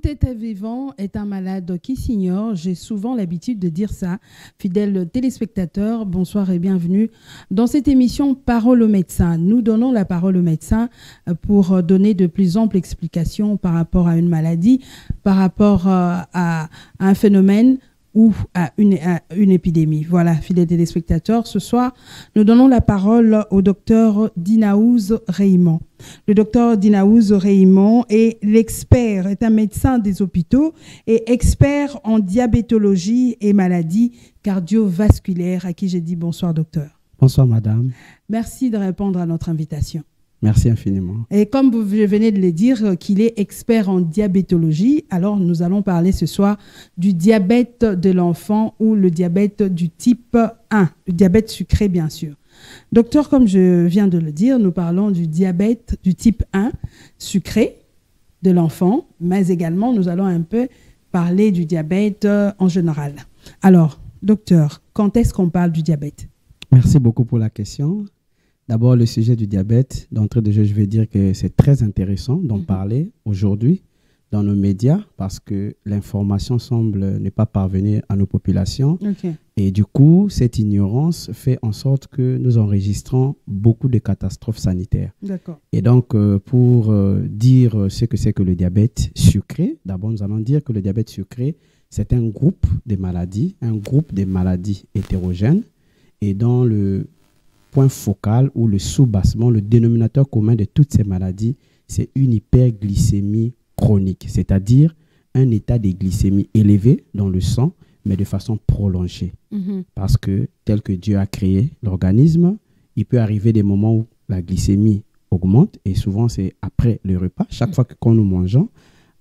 Tout être vivant est un malade qui s'ignore. J'ai souvent l'habitude de dire ça. Fidèles téléspectateurs, bonsoir et bienvenue dans cette émission Parole aux médecins. Nous donnons la parole aux médecins pour donner de plus amples explications par rapport à une maladie, par rapport à un phénomène ou à une épidémie. Voilà, fidèles téléspectateurs, ce soir, nous donnons la parole au docteur Dinaouz Raymond. Le docteur Dinaouz Raymond est un médecin des hôpitaux et expert en diabétologie et maladies cardiovasculaires, à qui j'ai dit bonsoir docteur. Bonsoir madame. Merci de répondre à notre invitation. Merci infiniment. Et comme vous venez de le dire, qu'il est expert en diabétologie, alors nous allons parler ce soir du diabète de l'enfant ou le diabète du type 1, le diabète sucré bien sûr. Docteur, comme je viens de le dire, nous parlons du diabète du type 1 sucré de l'enfant, mais également nous allons un peu parler du diabète en général. Alors, docteur, quand est-ce qu'on parle du diabète? Merci beaucoup pour la question. D'abord, le sujet du diabète, d'entrée de jeu, je vais dire que c'est très intéressant d'en parler aujourd'hui dans nos médias parce que l'information semble ne pas parvenir à nos populations. Okay. Et du coup, cette ignorance fait en sorte que nous enregistrons beaucoup de catastrophes sanitaires. D'accord. Et donc, pour dire ce que c'est que le diabète sucré, d'abord, nous allons dire que le diabète sucré, c'est un groupe de maladies hétérogènes. Et dans le point focal ou le sous-bassement, le dénominateur commun de toutes ces maladies, c'est une hyperglycémie chronique, c'est-à-dire un état de glycémie élevé dans le sang, mais de façon prolongée. Parce que, tel que Dieu a créé l'organisme, il peut arriver des moments où la glycémie augmente, et souvent c'est après le repas. Chaque fois que quand nous mangeons,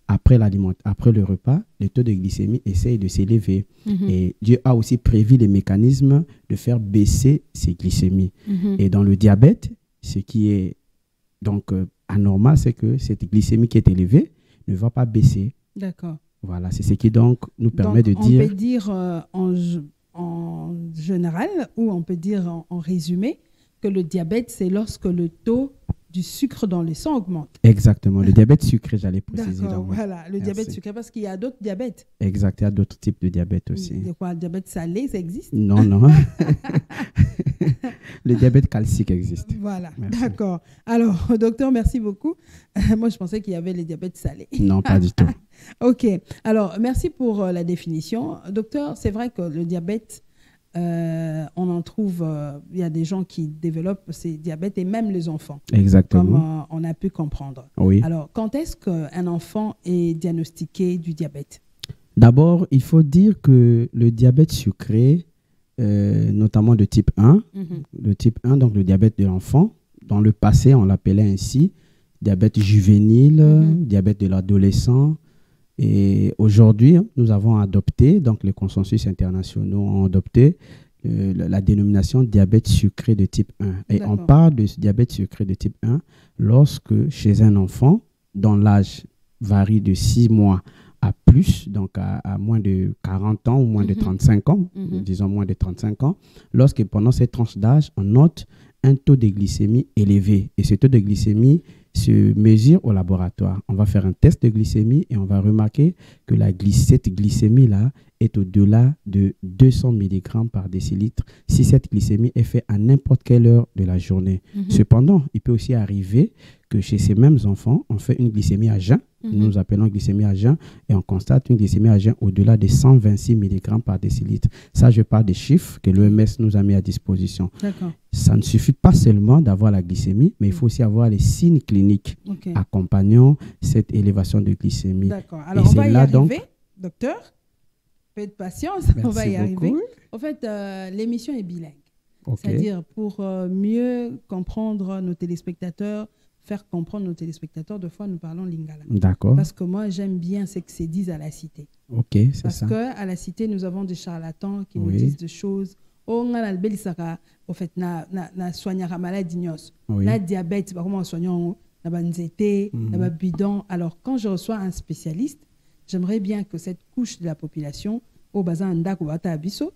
après le repas, le taux de glycémie essaye de s'élever. Et Dieu a aussi prévu les mécanismes de faire baisser ces glycémies. Et dans le diabète, ce qui est donc anormal, c'est que cette glycémie qui est élevée ne va pas baisser. D'accord. Voilà, c'est ce qui donc nous permet de dire... On peut dire en général, ou on peut dire en résumé, que le diabète, c'est lorsque le taux du sucre dans le sang augmente. Exactement, le diabète sucré, j'allais préciser. D'accord, voilà, le diabète sucré, parce qu'il y a d'autres diabètes. Exact, il y a d'autres types de diabète aussi. De quoi, le diabète salé, ça existe? Non, non. Le diabète calcique existe. Voilà, merci. D'accord. Alors, docteur, merci beaucoup. Moi, je pensais qu'il y avait les diabètes salés. Non, pas du tout. OK. Alors, merci pour la définition. Docteur, c'est vrai que le diabète, on en trouve, il y a des gens qui développent ces diabètes et même les enfants. Exactement. Comme on a pu comprendre. Oui. Alors, quand est-ce qu'un enfant est diagnostiqué du diabète? D'abord, il faut dire que le diabète sucré, notamment de type 1, le type 1, donc le diabète de l'enfant, dans le passé, on l'appelait ainsi, diabète juvénile, diabète de l'adolescent. Et aujourd'hui, nous avons adopté, donc les consensus internationaux ont adopté la dénomination diabète sucré de type 1. Et on parle de diabète sucré de type 1 lorsque chez un enfant dont l'âge varie de 6 mois à plus, donc à moins de 40 ans ou moins de 35 ans, disons moins de 35 ans, lorsque pendant cette tranche d'âge, on note un taux de glycémie élevé. Et ce taux de glycémie se mesure au laboratoire. On va faire un test de glycémie et on va remarquer que cette glycémie-là est au-delà de 200 mg par décilitre si cette glycémie est faite à n'importe quelle heure de la journée. Cependant, il peut aussi arriver que chez ces mêmes enfants, on fait une glycémie à jeun, nous appelons glycémie à jeun, et on constate une glycémie à jeun au-delà de 126 mg par décilitre. Ça, je parle des chiffres que l'OMS nous a mis à disposition. Ça ne suffit pas seulement d'avoir la glycémie, mais il faut aussi avoir les signes cliniques accompagnant cette élévation de glycémie. D'accord. Alors, on va y arriver, docteur. Peu de patience, on va y arriver. En fait, l'émission est bilingue. C'est-à-dire pour mieux comprendre nos téléspectateurs, faire comprendre nos téléspectateurs, deux fois nous parlons lingala. D'accord. Parce que moi, j'aime bien ce que c'est dit à la cité. Ok, c'est ça. Parce qu'à la cité, nous avons des charlatans qui nous disent des choses. Oh, on a au fait, na soigner la maladie, na diabète, comment on soigne, na banzété, na bidon. Alors, quand je reçois un spécialiste, j'aimerais bien que cette couche de la population, au bazar ndak ou bata abiso,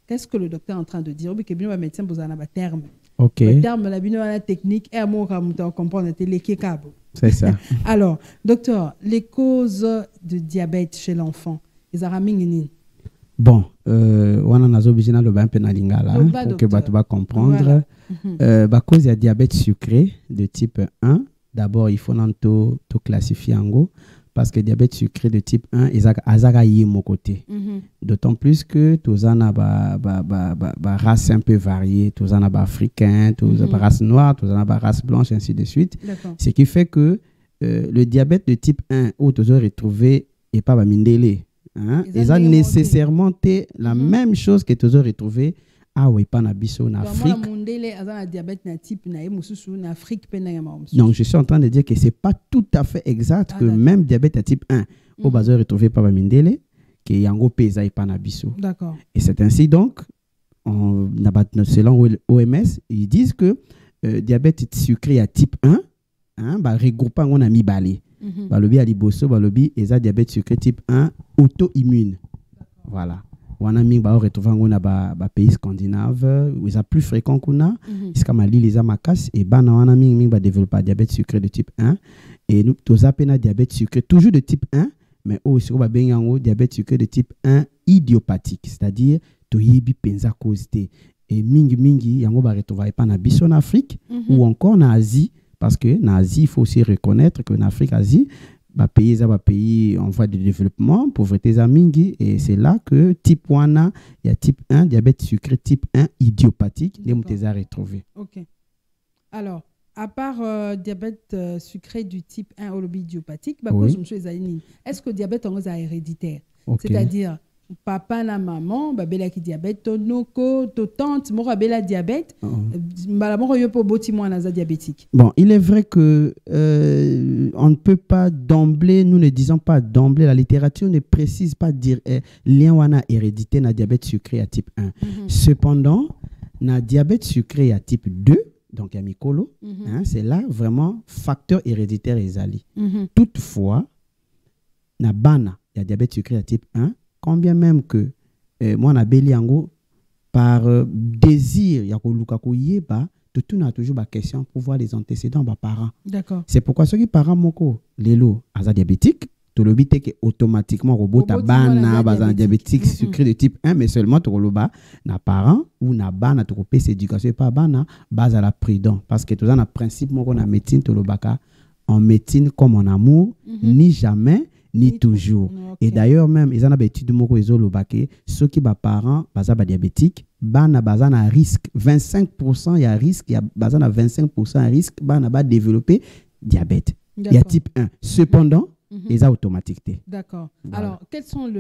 qu'est-ce que le docteur est en train de dire? Ou que bien le médecin vous en a un terme. Ok. Le terme la bino la technique et moi comme comprendre les kekabo. C'est ça. Alors, docteur, les causes de diabète chez l'enfant, ils ont ramené. Bon, on a besoin de un peu na lingala pour que tu vas comprendre. Voilà. Cause il y a diabète sucré de type 1. D'abord, il faut tout classifier en gros. Parce que diabète sucré de type 1, il y a mon côté. D'autant plus que tous en a race un peu variée, tous en a africain, tous en a race noire, tous en a race blanche, ainsi de suite. Ce qui fait que le diabète de type 1, où tous ont retrouvé et pas mindélé, ils ont nécessairement la même chose que tous ont retrouvé ah oui, pas en Afrique. Donc, je suis en train de dire que ce n'est pas tout à fait exact que même diabète à type 1, au bas retrouvé par Mindele, que Yango Pesa et pas en D'accord. Et c'est ainsi donc, selon l'OMS, ils disent que diabète sucré à type 1, regroupant on a mis balé. Balobi aliboso, balobi, et ça diabète sucré type 1 auto-immune. Voilà. On a mis retrouver dans pays scandinaves où c'est plus fréquent qu'on a c'est comme l'île les Amakas et on a mis développer diabète sucré de type 1 et nous tous appelons diabète sucré toujours de type 1 mais aussi on va bien diabète sucré de type 1 idiopathique c'est-à-dire to yibi penza causité et mingi yango ba retrouver pas na biso en Afrique ou encore en Asie parce que en Asie il faut aussi reconnaître que en Afrique Asie pays en voie de développement, pauvreté mingi, et c'est là que type 1, il y a type 1, diabète sucré type 1 idiopathique, les moutées retrouvés. Ok. Alors, à part diabète sucré du type 1 ou idiopathique, est-ce que le diabète est héréditaire? C'est-à-dire, papa na maman babela ki diabète to noko to tante moko babela diabète mbala moko yo po boti mwana za diabétique. Bon, il est vrai que on ne peut pas d'emblée, nous ne disons pas d'emblée, la littérature ne précise pas dire lien wana hérédité na diabète sucré à type 1. Cependant, na diabète sucré à type 2, donc à Mikolo, c'est là vraiment facteur héréditaire ezali. Toutefois, na bana, il y a diabète sucré à type 1. Combien même que moi na beli yango par désir ya ko luka ko yeba tout a toujours ba question pour voir les antécédents ba parents. D'accord. C'est pourquoi ceux qui parents moko lelo aza diabétique to lobi te que automatiquement robota bana baza diabétique sucré de type 1 mais seulement to loba na parents ou na bana to kopé éducation pas bana base à la prudent parce que tout ça na principe moko na médecine to lobaka en médecine comme en amour ni jamais ni toujours. Et d'ailleurs même ils en ont étude moko ezolo baké ceux qui ba parents baza ba diabétique bana baza na risque 25% il y a risque il y a baza na 25% à risque bana ba développer diabète. Il y a type 1. Cependant, ils ont automatique. D'accord. Voilà. Alors, quels sont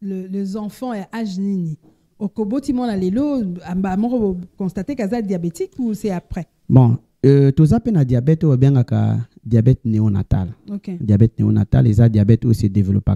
les enfants à âge nini? Au Koboti mon alelo on constater qu'ils sont diabétiques ou c'est après? Bon, tous appellent à diabète ou bien à diabète néonatal. Okay. Diabète néonatal, les diabète aussi développé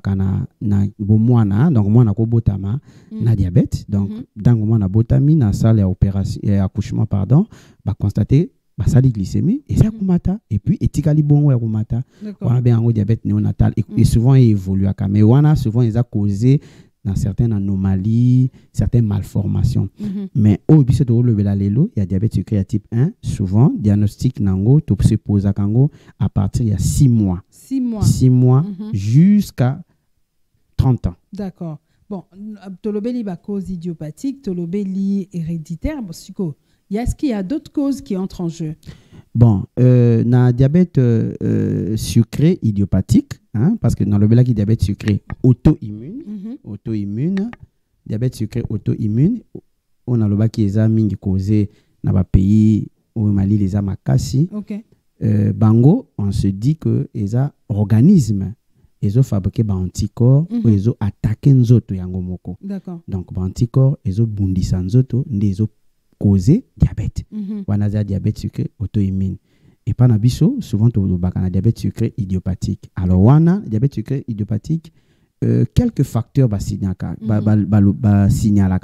na bomwana donc moi na ko botama na diabète donc dans moi na botami na salle à opération et accouchement pardon, ba constater ba sali glycémie et ça kumata et puis étikali bongo ya kumata. On a bien un diabète néonatal et souvent il évolue à mais wana souvent ils a causé dans certaines anomalies, certaines malformations. Mais au biso de le lelo, il y a diabète sucré à type 1, souvent diagnostic nango to se pose à kango à partir il y a 6 mois. 6 mois. 6 mois jusqu'à 30 ans. D'accord. Bon, tolobeli ba cause idiopathique, tolobeli héréditaire, est-ce qu'il y a d'autres causes qui entrent en jeu? Bon, na diabète sucré idiopathique, parce que dans le bela qui diabète sucré auto-immune, diabète sucré auto-immune, on a le bas qui est mingi causé dans le pays où Mali les a makasi. Bango, on se dit que les organismes ils ont fabriqué des anticorps ou ils ont attaqué nzoto yango moko. D'accord. Donc des anticorps ils ont bundisa nzoto, ils ont causé diabète. On a diabète sucré auto-immune. Et pas na biso, souvent tu as diabète sucré idiopathique. Alors wana diabète sucré idiopathique, quelques facteurs signalaka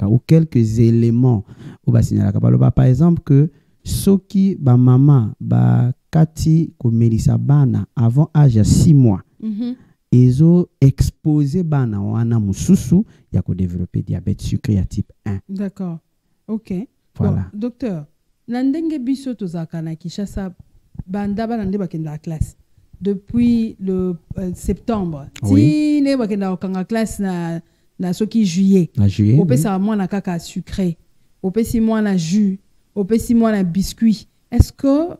ou quelques éléments ou signalaka. Par exemple que soki ba maman ba kati ko melisa bana avant âge de 6 mois. Ils ont exposé bana wana mususu ya ko développer diabète sucré à type 1. D'accord. OK. Voilà. Bon, docteur, nandenge biso tozaka na Kishasa banda bana nde bakenda la classe. depuis le septembre. Oui. Si ne bakenda kanga classe na soki juillet. Na juillet. Au pesa moi na kaka sucré. Au pesi moi na jus. Au pesi moi na biscuit. Est-ce que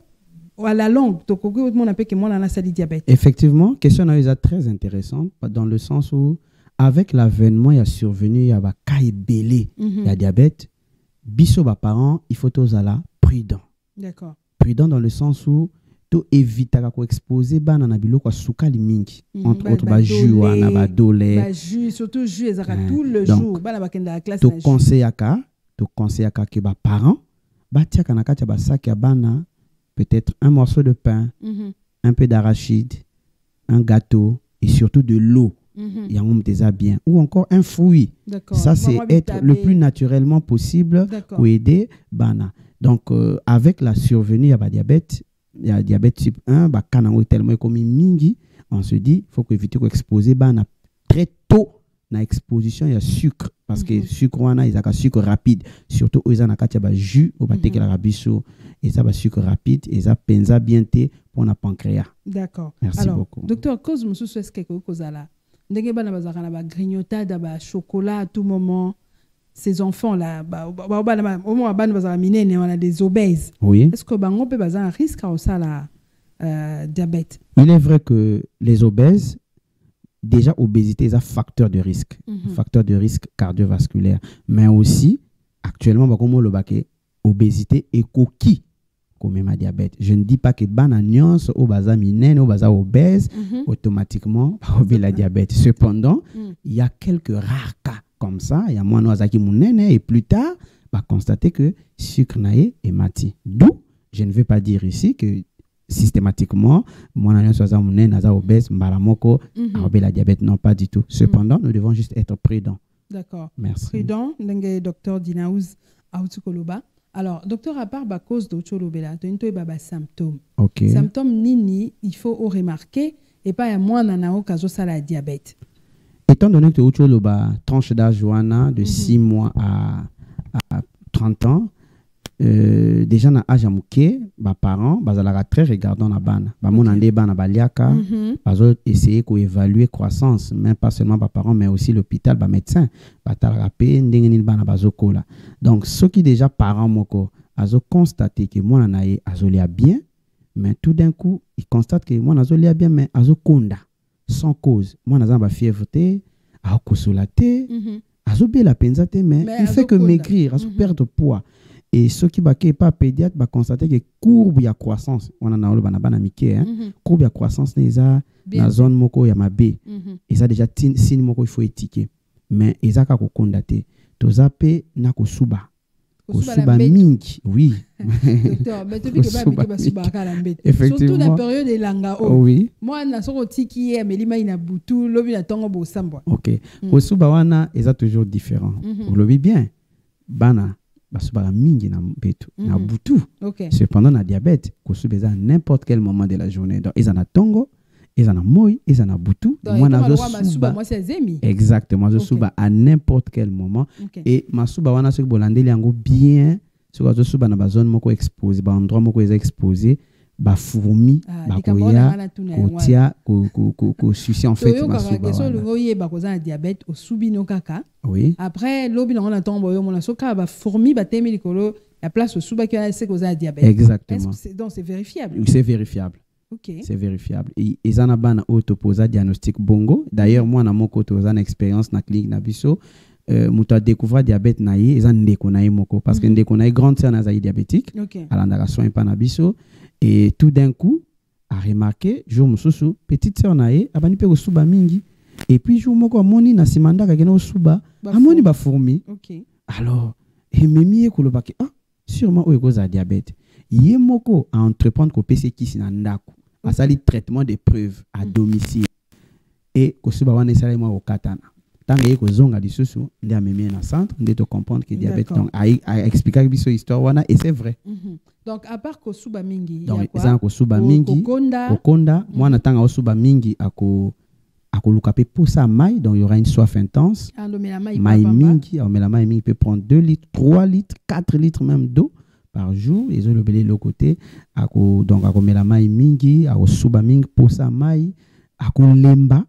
à la longue, to koko mon appelle que moi na sali diabète? Effectivement, question est très intéressante dans le sens où avec l'avènement il y a survenu il y a ba kai belé, il y a diabète. Biso ba parents, il faut tous aller prudent. D'accord. Prudent dans le sens où to éviter ko exposer bana na biloko sukali mingi entre autres ba jus wana ba dole ba jus surtout jus ezaka tout le jour bana bakenda la classe to conseillaka que ba parents ba tiaka na kati ba sac ya bana peut-être un morceau de pain, un peu d'arachide, un gâteau et surtout de l'eau. Il y a bien ou encore un fruit. Ça c'est être le plus naturellement possible pour aider bana. Donc avec la survenue à diabète, il y a diabète type 1, bah kanango tellement comme mingi, on se dit faut éviter d'exposer bana très tôt na exposition il y a sucre parce que sucre wana ils a sucre rapide surtout ils ont na ba jus au ba tekela rabiso et ça ba sucre rapide et ça penza bien té pour na pancréas. D'accord. Merci alors, beaucoup. Docteur, cause mususu est-ce que kozala ndenge bana bazaka na ba grignotade ba chocolat à tout moment. Ces enfants-là, au moins, on a des obèses. Oui. Est-ce que bango peut avoir un risque à ça la diabète? Il est vrai que les obèses, déjà obésité, c'est un facteur de risque, facteur de risque cardiovasculaire. Mais aussi, actuellement, obésité est coquille comme ma diabète. Je ne dis pas que bananions au baza minène, au baza obèse, automatiquement, la diabète. Cependant, il y a quelques rares cas. Comme ça, il y a moins noisaki mounene et plus tard, va constater que sucre naé est mati. D'où, je ne veux pas dire ici que systématiquement, moi naza mounene, naza obèse, mbaramoko, la diabète, non pas du tout. Cependant, nous devons juste être prudents. D'accord. Merci. Prudent, docteur Dinaouz Aoutukoloba. Alors, docteur, à part la cause de Cholobela, tu as des symptômes. Ok. Symptômes nini, il faut remarquer, et pas à moins nanao kazo ça la diabète. Étant donné que tu as une tranche d'âge de 6 mois à 30 ans, déjà dans l'âge amouké, les parents sont très regardants na bana. Mon andé bana baliaka, ils essayer d'évaluer la croissance, même pas seulement les parents, mais aussi l'hôpital, les médecins. Donc, ceux qui déjà parents moko, ils ont constaté que moi naé azolia bien, mais tout d'un coup, ils constatent que moi nazolia bien, mais azokonda. Sans cause. Moi, j'ai une fièvre, à consolater, à zobé la penzate, mais il fait que maigrir, à perdre poids. Et ceux qui ne pas pédiatre, va constater que courbe de croissance, on en a eu banana miké, courbe de croissance, n'est dans la zone moko ya mabe. Et ça déjà signe moko il faut étiqueter. Mais ils a qu'à condater. Tozape na kosuba. Kosuba mingi, oui. Docteur, mais tu dis que pas suba kalambet. Surtout la période de langa o. Oui. Moi na soko tiki e melima ina butu, lobi na tongo bo sambwa. OK. Kosuba wana est toujours différent. Vous lobi bien. Bana basuba mingi na betu, na butu. OK. Cependant na diabète, kosuba à n'importe quel moment de la journée. Donc ils en a tongo, ils en a moi, ils en a butu. Moi na suba moi c'est zemi. Exactement, je suba à n'importe quel moment. Et ma suba wana ce bolandeli yango bien. Sur la suba na zone moko exposé, ba endroit moko exposé, ba fourmi, ba koya, kotia, ko sucer en fait ma suba wana. Oye ba koza diabète au subino kaka. Oui. Après lobi na on tombe yo mona soka ba fourmi ba temi likolo, la place au suba qui a c'est koza diabète. Exactement. Donc c'est vérifiable. C'est vérifiable. OK. C'est vérifiable. Et ils en a bana autoposa diagnostic bongo. D'ailleurs moi na moko to za expérience na clinique na biso. Mouta découvert diabète naïe et ça ndeko naïe moko parce que ndeko naïe grande sœur nazaï diabétique à la soin panabiso et tout d'un coup a remarqué jour mususu petite sœur naïe abani pe osuba mingi et puis jour moko amoni na simanda ka kena osuba amoni ba fourmi. Alors et memi ekolobaki sûrement o cause diabète yé moko a entreprendre ko pese kisi na ndako a sali traitement de preuve à domicile et kosuba wana sali mo okatana. Tant que vous zonga di susu, il y a même un centre, on doit comprendre que le diabète. Donc, à expliquer que histoire wana et c'est vrai. Donc, à part kosuba mingi, donc il y a kosuba mingi, kokonda, moi n'attends kosuba mingi ako lukape pour ça maille, donc il y aura une soif intense. Maille mingi, mais la maille mingi peut prendre 2 litres, 3 litres, 4 litres même d'eau par jour et le belé le côté donc à mela mai mingi à suba mingi posa mai à lemba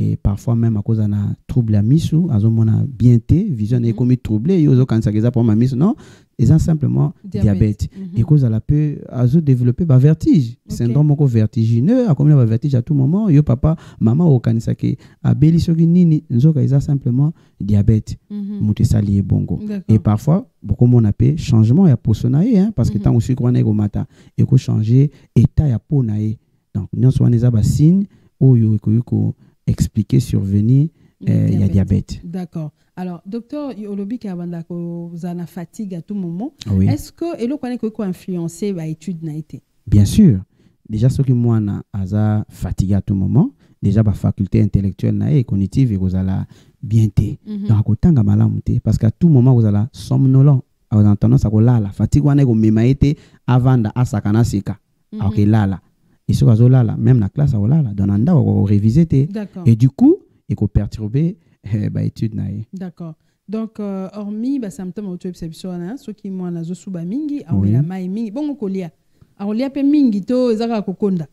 et parfois même à cause d'un trouble à misu à mona bienté vision est comme troublé yo quand ça pour ma misu non ils ont simplement diabète et cause à la peu à développer ba vertige syndrome vertigineux à comme ba vertige à tout moment yo papa maman au kanisa ke a beli soki nini nzoka ils ont simplement diabète muté sali bongo et parfois beaucoup mon appelle changement ya posonae hein parce que tant aussi qu'on est au matin et ko changer état ya ponae donc nous soit les ba signe oyo ko expliquer survenir il y a diabète. D'accord. Alors, docteur, Yolobi qui a ko zana fatigue à tout moment. Oui. Est-ce que elo connaît ko influencer ba étude na été? Bien sûr. Déjà ce qui moi na aza fatigue à tout moment, déjà ba faculté intellectuelle na et cognitive et vous allez bien té. Donc autant malamu té parce qu'à tout moment vous allez somnolent. Vous avez tendance à ko lala. Fatigue wana ko mema été avant da asakana sika. OK lala. Et ce que là même la classe là dans anda on réviser et du coup il faut perturber ba étude nae. D'accord. Donc hormis ba symptômes auto-perception hein ceux qui moi na zo suba mingi a la mai mingi bon kolia a lia pe mingi to ezaka kokonda.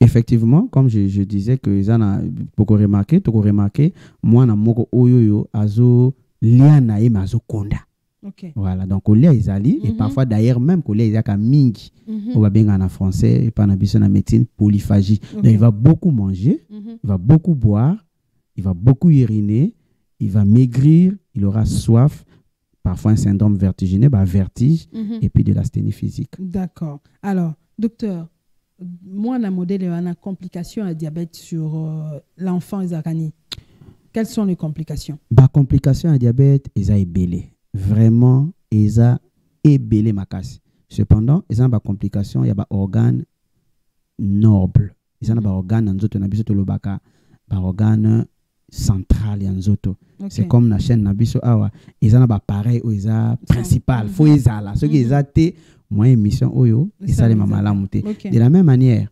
Effectivement comme je disais que ils en a beaucoup remarqué moi na moko oyoyo azo lia nae mazo konda. Okay. Voilà, donc kolia izali et parfois d'ailleurs même kolia izaka mingi. On va bien en français et pas en en médecine polyphagie. Donc il va beaucoup manger, il va beaucoup boire, il va beaucoup uriner, il va maigrir, il aura soif, parfois un syndrome vertigineux, vertige et puis de l'asthénie physique. D'accord. Alors, docteur, moi on a modèle une complication à diabète sur l'enfant Isakani. Quelles sont les complications? Complications à diabète, ils ont belé. Vraiment, ils ont belé makasi. Cependant, ils ont des complications, il y a des organes nobles. Ils ont des organes en zoto, des organes centrales en zoto. C'est comme la chaîne Nabiso Awa. Ils ont des appareils où ils ont principal. Faut ils ont là. Ceux qui ont été, moi, émission Oyo, ils ont les mamalamuté. De la même manière,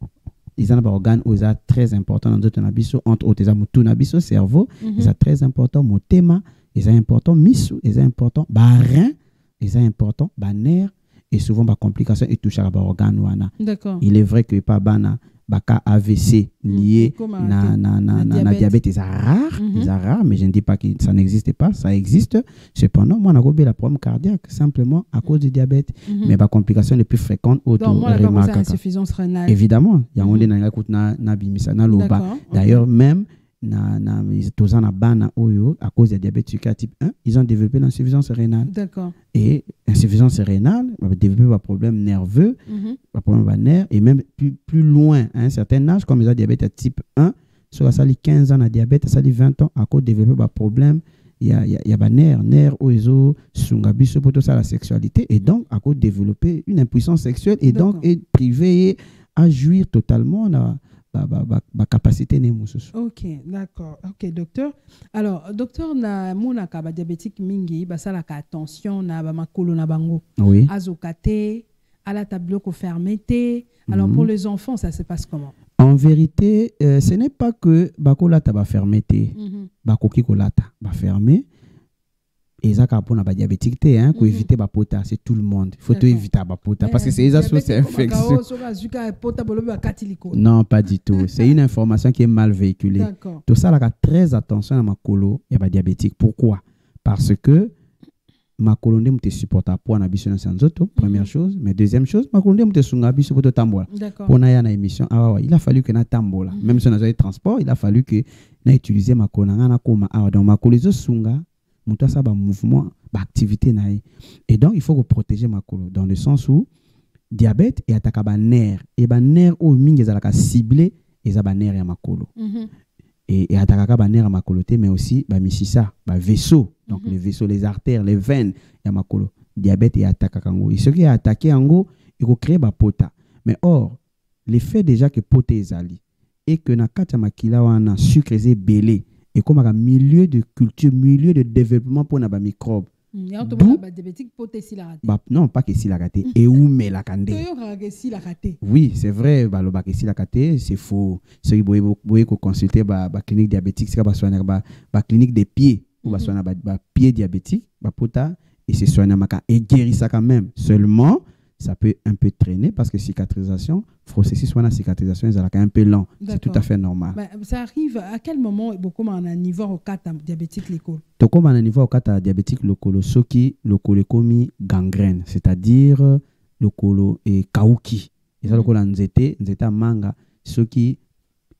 ils ont des organes où ils ont très important en zoto Nabiso, entre autres, ils ont tout Nabiso, cerveau, ils ont très important, motema, ils ont important, misu, ils ont important, rein, ils ont important, nerf. Et souvent, les complications et touchent à l'organe. D'accord. Il est vrai que pas bana baka AVC lié na diabète est rare, mais je ne dis pas que ça n'existe pas, ça existe. Cependant, moi, on a la problème cardiaque simplement à cause du diabète. Mais les complications les plus fréquentes autour de l'insuffisance rénale. Évidemment, il y a un d'ailleurs même à cause du diabète sucre type 1, ils ont développé l'insuffisance rénale. D'accord. Et l'insuffisance rénale va développer un problème nerveux, un problème de nerfs, et même plus loin, à un certain âge, comme ils ont diabète type 1, soit ça 15 ans de diabète, ça 20 ans, à cause de développer un problème, il y a des nerfs, oiseaux, sungabiso, pour tout ça, la sexualité, et donc à cause de développer une impuissance sexuelle, et donc être privé à jouir totalement la capacité de Ok, d'accord. Ok, docteur. Alors, docteur, na mona ka diabétique mingi, ça la attention na ba makolo na bango. Oui. Azokate, à la tableau ko fermeté. Alors pour les enfants, ça se passe comment? En vérité, ce n'est pas que bakolata ba fermeté, bakoki kolata ba fermer. Et ça pour na diabétique hein pour éviter ba pota, c'est tout le monde. Il faut éviter ba pota parce que c'est ça c'est infection. Non, pas du tout. C'est une information qui est mal véhiculée. Tout ça là très attention à ma colo et ba diabétique. Pourquoi? Parce que ma colonne me supporte à point na biso na sanzoto, première chose, mais deuxième chose, ma colonne me sunga biso poto tambola. Pour na ya na émission, il a fallu que na tambola. Même si on a eu transport, il a fallu que na utiliser ma colonne na koma donc ma colonne sunga muta ça ba mouvement ba activité naï et donc il faut protéger ma colo dans le sens où diabète et attaque ba nerf et ba nerf au mingi ezalaka ciblé et za ba nerf ya makolo et attaque ba nerf ya makolo mais aussi ba misisa ba vaisseau donc les vaisseaux les artères les veines ya makolo diabète et attaque kango et ce qui a attaqué ango il faut créer ba pota mais or l'effet déjà que poté ezali et que na kati ya makila wana sucre est belé et comme un milieu de culture, milieu de développement pour les microbes. Non, pas que si la raté. Et où mais la candé. Oui, c'est vrai, c'est faux. Si vous pouvez consulter la clinique diabétique, c'est la clinique des pieds, ou la pied diabétique, et c'est soigné et guérit ça quand même. Seulement, ça peut un peu traîner parce que cicatrisation, processus soit la cicatrisation, c'est un peu lent. C'est tout à fait normal. Bah, ça arrive à quel moment, beaucoup à un niveau au cas diabétique l'école? Donc, comme à un niveau au cas diabétique l'école, ce qui le colo comme gangrène, c'est-à-dire le colo et kauki. Et ça le colo nzete manga, ce qui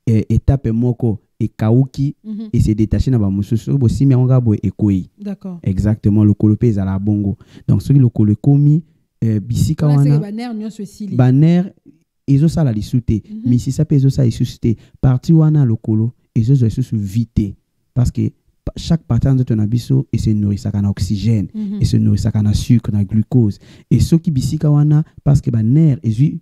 étape moko et kauki et se détacher na ba mususu bo simi anga bo ekoi. D'accord. Exactement, le colo pe la bongo. Donc ce qui le colo komi bisika wana banner ezo sala lisute mais si ça peut ezo sala lisute parti wana le colo ezo zo vite parce que chaque partie de ton abisso et se nourrit ça kana oxygène et se nourrit ça kana sucre na glucose et ce qui bisika wana parce que banner ezo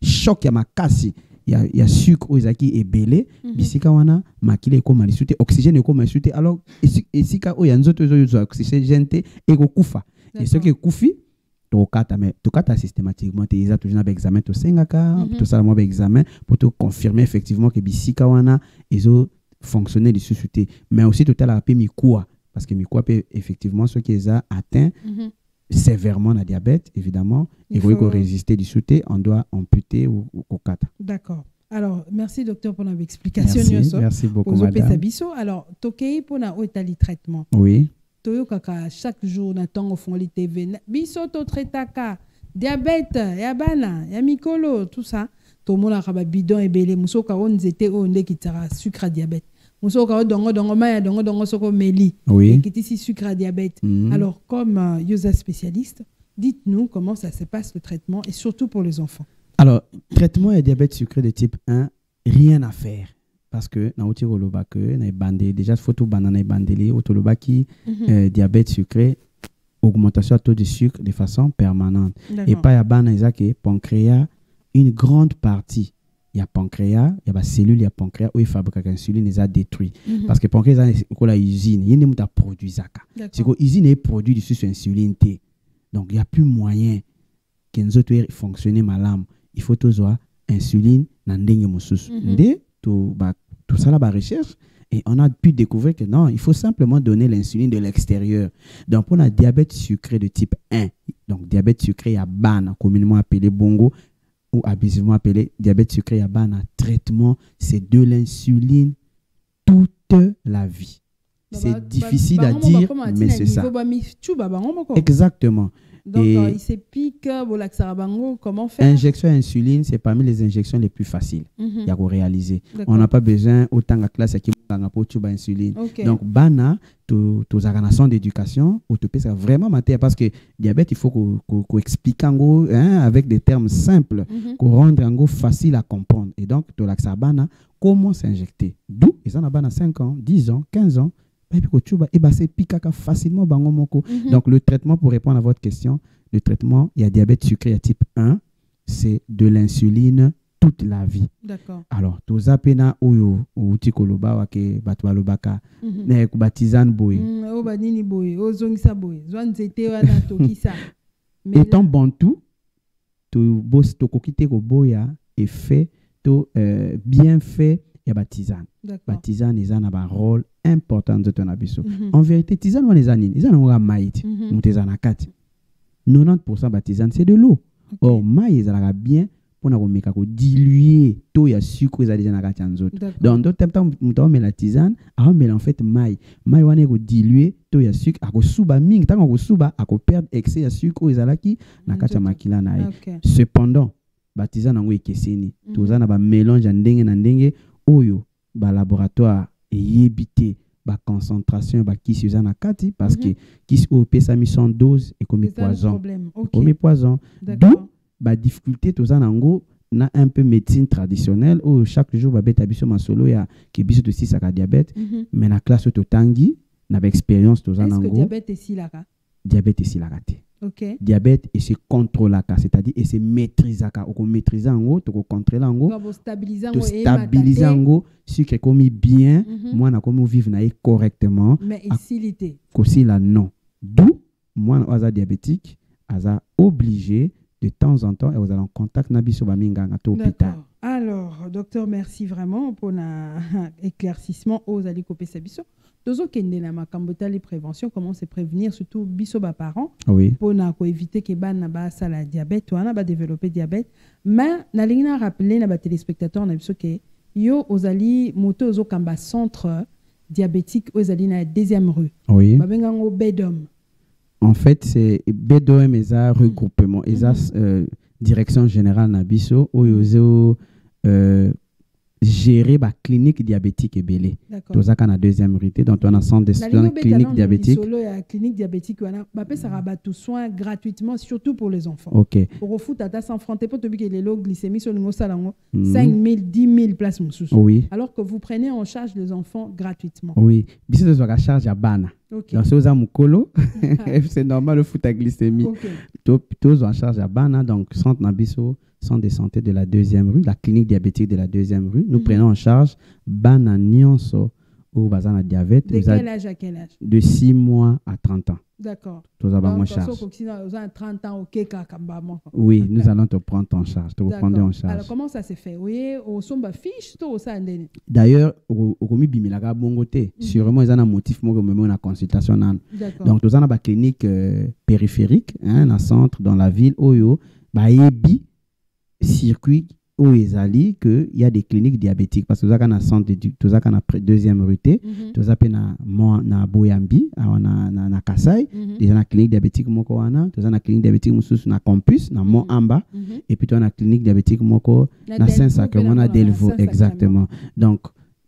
choc ya makasi il y a sucre aux aki et belé bisika wana makile ko malisute oxygène ko malisute alors et sika o ya nzoto zo oxygène te e ko kufa et ce qui kufi tokata systématiquement tu as toujours un examen to sengaka tout ça moi examen pour te confirmer effectivement que bisika wana ezo fonctionner les sociétés mais aussi tout à la paix mikua parce que mikua peut effectivement ceux qui a atteint sévèrement le diabète évidemment il faut résister du sauté on doit amputer ou kokata. D'accord. Alors merci docteur pour l'explication. Merci beaucoup madame. Alors tokei pour na otali traitement. Oui. Toyo kaka chaque jour na tango font les TV biso to traitaka diabète ya bana ya mikolo tout ça to mona ka bidon ebele musoka on nzete o ndeki tara sucre diabète musoka o dongo maya dongo soko meli oui qui ici sucre diabète. Alors comme user spécialiste dites-nous comment ça se passe le traitement et surtout pour les enfants. Alors traitement et diabète sucré de type 1 rien à faire. Parce que na oti koloba que na bandé déjà photo banana bandeli otoloba qui diabète sucré augmentation de taux de sucre de façon permanente et pas ya bana ezake pancréas une grande partie il y a pancréas il y a ba cellule il y a pancréas où il fabrique l'insuline les a détruit parce que pancréas c'est la usine il ne produit zaka c'est que usine est produit du sur insuline T donc il y a plus moyen que nous autres fonctionner malam il faut toujours insuline na ndenge mususu ndé tout ça là bas recherche et on a pu découvrir que non il faut simplement donner l'insuline de l'extérieur donc pour un diabète sucré de type 1 donc diabète sucré à bana communément appelé bongo ou abusivement appelé diabète sucré à bana traitement c'est de l'insuline toute la vie c'est difficile à dire mais c'est ça exactement. Donc, il se pique, comment faire? Injection insuline, c'est parmi les injections les plus faciles à réaliser. On n'a pas besoin autant de classe qui pour insuline. Donc, bana, tu as une nation d'éducation, ou tu peux vraiment mater parce que diabète, il faut qu'on explique avec des termes simples, qu'on rende facile à comprendre. Et donc, tu as bana, comment s'injecter? D'où ils en ont 5 ans, 10 ans, 15 ans. Et c'est piqué facilement. Donc, le traitement, pour répondre à votre question, le traitement, il y a diabète sucré à type 1, c'est de l'insuline toute la vie. D'accord. Alors, tout ça, pena ou tikoloba wake batwalobaka ne kubatizan boy. O banini boy, o zongisa boy. Zwanzete wana tokisa. Étant bantou, to boss to kokite ko boya est fait to bien fait ya batizan. Batizan ils ont un rôle important de ton abisso. En vérité, tisane on les anine, ils ont un maït, nous tisane à 4. 90% batizane c'est de l'eau. Or maïs ils ont bien pour na komeka ko diluer to ya sucre ils ont déjà na kati nzoto. Donc d'autres temps muto met la tisane, a met en fait maïs wana ko diluer to ya sucre a ko suba mingi tant ko suba a ko perdre excès ya sucre ils alaki na kati makila na ye. Cependant batizane ngo ekeseni. Tozana ba mélange ndenge na ndenge oyo ba laboratoire yébité ba concentration ba kisi za na kati parce que kisi o pesa mi 100 doses et comme poison comme poison d'où ba difficulté to za nango na un peu médecine traditionnelle où chaque jour ba beta biso masolo ya ke biso to si saka diabète mais na classe to tangi na ba expérience to za nango diabète est si là Okay. Diabète et se contrôle c'est-à-dire et se maîtrise on maîtrise en to contrôler en to stabiliser en sucre comme bien moi na comme vivre na correctement mais ici aussi là non d'où moi on diabétique aza obligé de temps en temps et vous allez en contact na biso ba minganga to hôpital. Alors docteur merci vraiment pour l'éclaircissement aux alikopé sabiso Tozo kende na makambo les prévention, comment se prévenir, surtout biso ba parents, oui, pour éviter que ban na ba ça la diabète, ou na ba développer diabète. Mais na lingna rappeler na ba téléspectateurs na biso que yo ozali moto ozo kamba centre diabétique ozali na deuxième rue. oui. Ba benga ngo bedom. En fait, c'est BDOM et ça regroupement, et ça direction générale Nabiso, où ils ont géré la clinique diabétique et belé. D'accord. Tout ça qu'on a deuxième rité, donc on a centre de soins clinique diabétique. Clinique diabétique, on a ça rabat tout soin gratuitement, surtout pour les enfants. Ok. Pour au foot, à s'enfronter pour te dire que les lots glycémie sur le salango 5 000, 10 000 places moussous. Oui. Alors que vous prenez en charge les enfants gratuitement. Oui. Bis de la charge à bana. Okay. Donc, c'est normal le foot à glycémie. Tous en charge à Bana, donc centre Nabiso, centre de santé de la deuxième rue, la clinique diabétique de la deuxième rue. Nous prenons en charge Bana Nyonso ou Bazana diabète. De quel âge à quel âge? De 6 mois à 30 ans. D'accord. Tous en charge. Oui, nous allons te prendre en charge. Te prendre en charge. Alors, comment ça s'est fait? Oui, au somba fiche, tout ça. D'ailleurs, au Komi Bimilaga Bongote, sûrement, ils ont un motif pour me la consultation. Donc, nous avons une clinique périphérique, un centre dans la ville, Oyo, Bayebi, circuit, où ils allaient qu'il y a des cliniques diabétiques. Parce que nous avons un centre, nous avons une deuxième rue, nous avons na Boyambi, na Kasai, nous avons une clinique diabétique, nous avons une clinique diabétique na campus, na Mont Amba, et puis nous avons une clinique diabétique na Saint-Sacrement, na Delvaux, exactement. Donc,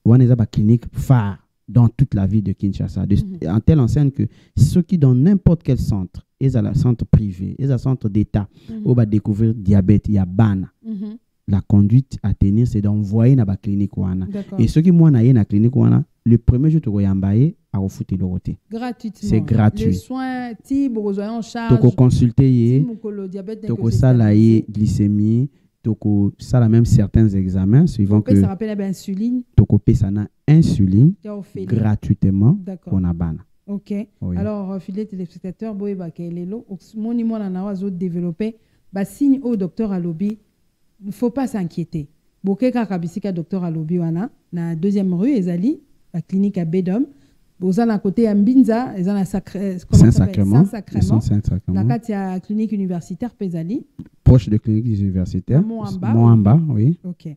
nous avons une clinique phare dans toute la ville de Kinshasa. En telle enseigne que ceux qui dans n'importe quel centre, ils ont un centre privé, ils ont un centre d'État, où on va découvrir diabète, il y a BAN. La conduite à tenir, c'est d'envoyer dans la clinique. Et ceux qui sont dans la clinique, le premier jour, tu vas y à refouter le côté. Gratuitement. C'est gratuit. Les soins, tu vas en charge. Tu vas consulter, tu vas salayer glycémie, tu vas même certains examens suivant que. Ça rappelle l'insuline. Tu vas payer insuline gratuitement pour la banane. Ok. Oui. Alors, fidèles téléspectateurs, boy bakelelo, mon imon na wazo développer, signe au docteur Alobi. Il ne faut pas s'inquiéter. Boké kakabisika docteur Alobi wana na deuxième rue ezali la clinique à Bedom. Boza na côté à Mbinza, ezana Saint-Sacrement. La katia clinique universitaire Pesali. Proche de clinique universitaire. Moamba, oui. OK.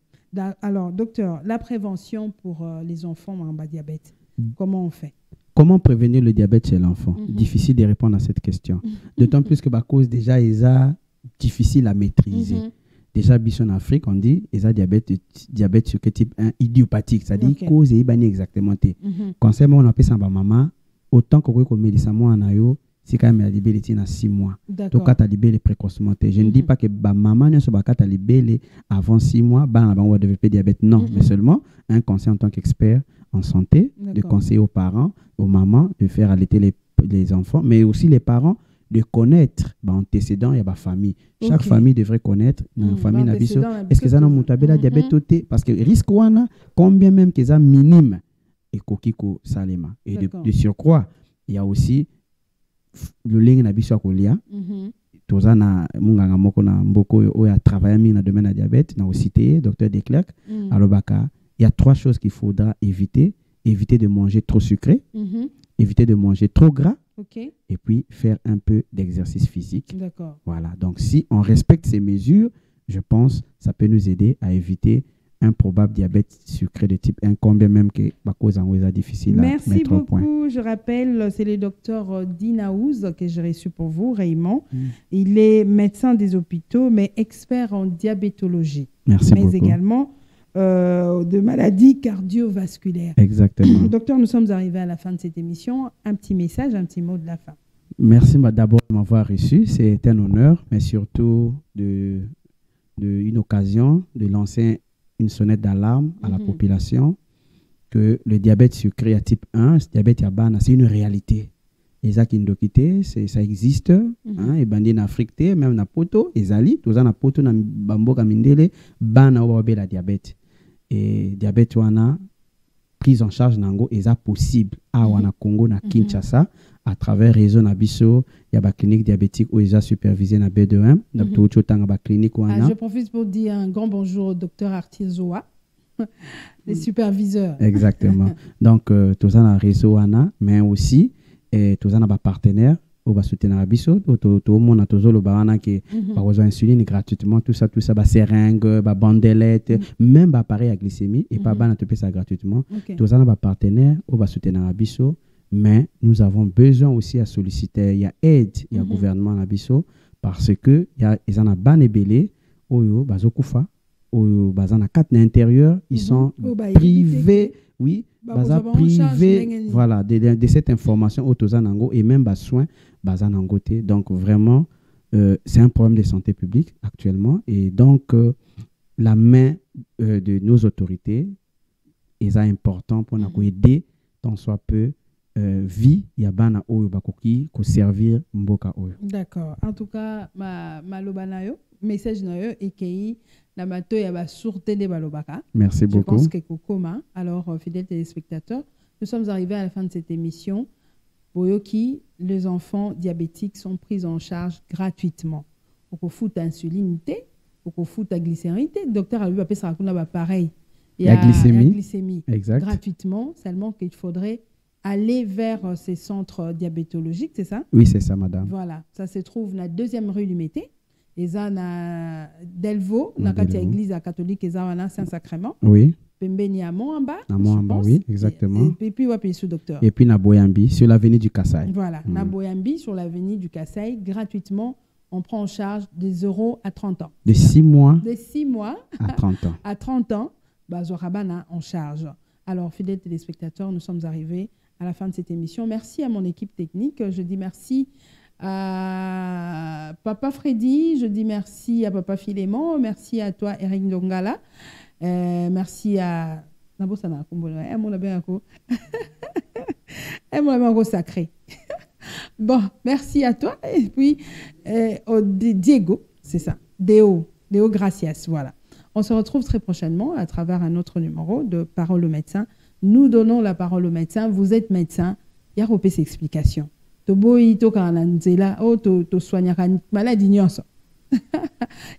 Alors docteur, la prévention pour les enfants en bas diabète. Comment on fait? Comment prévenir le diabète chez l'enfant? Difficile de répondre à cette question. D'autant plus que la cause déjà est difficile à maîtriser. Déjà, en Afrique, on dit diabète sur quel type 1 idiopathique, c'est-à-dire cause et exactement. Quand c'est on appelle ça maman, autant que vous médicament en ayo, c'est quand même la libérité dans 6 mois. Donc, quand tu as libéré précocement, je ne dis pas que maman ne soit pas libéré avant 6 mois, on va développer diabète. Non, mais seulement un conseil en tant qu'expert en santé, de conseiller aux parents, aux mamans, de faire allaiter les enfants, mais aussi les parents de connaître antécédents et la famille. Chaque famille devrait connaître dans la famille nabiso est-ce que ça n'a pas diabète parce que risque wana combien même que ça minime et kokiko salema et de surcroît il y a aussi le lien nabiso akolia toza na munganga moko na mboko o ya travailler dans le domaine de diabète na aussi docteur Declercq alobaka il y a 3 choses qu'il faudra éviter de manger trop sucré, éviter de manger trop gras. Okay. Et puis faire un peu d'exercice physique. D'accord. Voilà. Donc, si on respecte ces mesures, je pense que ça peut nous aider à éviter un probable diabète sucré de type 1, combien même que la cause en est difficile à mettre au point. Merci beaucoup. Je rappelle, c'est le docteur Dinaouz que j'ai reçu pour vous, Raymond. Il est médecin des hôpitaux, mais expert en diabétologie. Merci beaucoup. Mais également de maladies cardiovasculaires. Exactement. Docteur, nous sommes arrivés à la fin de cette émission. Un petit message, un petit mot de la fin. Merci d'abord de m'avoir reçu. C'est un honneur, mais surtout une occasion de lancer une sonnette d'alarme à la population que le diabète sucré à type 1, le diabète yabana, c'est une réalité. Et ça qui ça existe. Et bandé en Afrique, même na poto, ezali, tout ça na poto na bambo kamindele, bana obabe la diabète. Et diabète wana prise en charge nango est possible à wana Congo na Kinshasa à travers réseau nabiso il y a ba clinique diabétique où ils supervisé na B2M na tout tanga ba clinique wana. Je profite pour dire un grand bonjour au docteur Artizoa les superviseurs. Exactement. Donc, tout ça, on a un réseau, mais aussi, tout ça, on a un partenaire. On va soutenir la biso, tout le monde a toujours le barana qui va besoin insuline gratuitement, tout ça, seringue, bandelette, même appareil à glycémie, et pas ban à te payer ça gratuitement. Tout ça, on a un partenaire, on va soutenir la biso, mais nous avons besoin aussi à solliciter, il y a aide, il y a gouvernement à la biso, parce que ils en a ban et belé, oyo, bazokoufa, oyo, bazana quatre l'intérieur, ils sont privés, oui. Baza privé, voilà, de cette information au Tozanango et même soins Bazanango. Donc vraiment, c'est un problème de santé publique actuellement et donc la main de nos autorités est important pour nous aider tant soit peu vie yabana oyo bakoki ko servir mboka oyo. D'accord. En tout cas, ma lobanayo message nayo ekei na mato ya ba sûreté de balobaka. Merci beaucoup. Je pense que kokoma. Alors fidèles téléspectateurs, nous sommes arrivés à la fin de cette émission. Boyoki, les enfants diabétiques sont pris en charge gratuitement. Pour foot insulinité, pour foot à glycémité, docteur a lui appelé ça pareil. Il y a glycémie. Exact. Gratuitement, seulement qu'il faudrait aller vers ces centres diabétologiques, c'est ça? Oui, c'est ça, madame. Voilà, ça se trouve dans la 2e rue Lumété. Et ça, na Delvaux, dans l'église catholique, et ça, Saint-Sacrement. Oui. Pembeni à Moamba. À Moamba, oui, exactement. Et puis, ouais, sous docteur. Et puis, na Boyambi, sur l'avenue du Kassai. Voilà, na Boyambi, sur l'avenue du Kassai, gratuitement, on prend en charge des euros à 30 ans. De 6 mois. De 6 mois. À 30 ans. À 30 ans, Zorabana en charge. Alors, fidèles téléspectateurs, nous sommes arrivés à la fin de cette émission. Merci à mon équipe technique. Je dis merci à Papa Freddy, je dis merci à Papa Philémon, merci à toi Eric Ndongala, merci à Nabosana Kumbolo, mon abéako, mon abéako sacré. Bon, merci à toi et puis Diego, c'est ça, Deo Gracias, voilà. On se retrouve très prochainement à travers un autre numéro de Parole au médecin. Nous donnons la parole au médecin. Vous êtes médecin, il y a repé ses explications. Toboyi to kana nzela o to soignera maladie nyonso.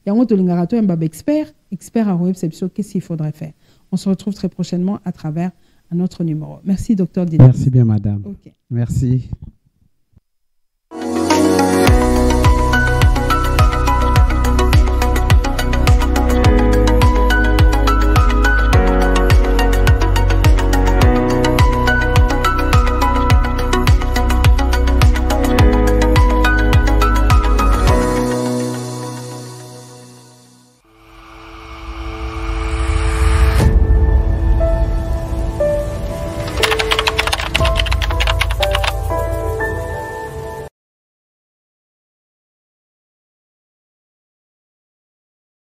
Ya ngo to lingara to mbaba expert à réception qu'est-ce qu'il faudrait faire. On se retrouve très prochainement à travers un autre numéro. Merci docteur Dina. Merci bien madame. OK. Merci.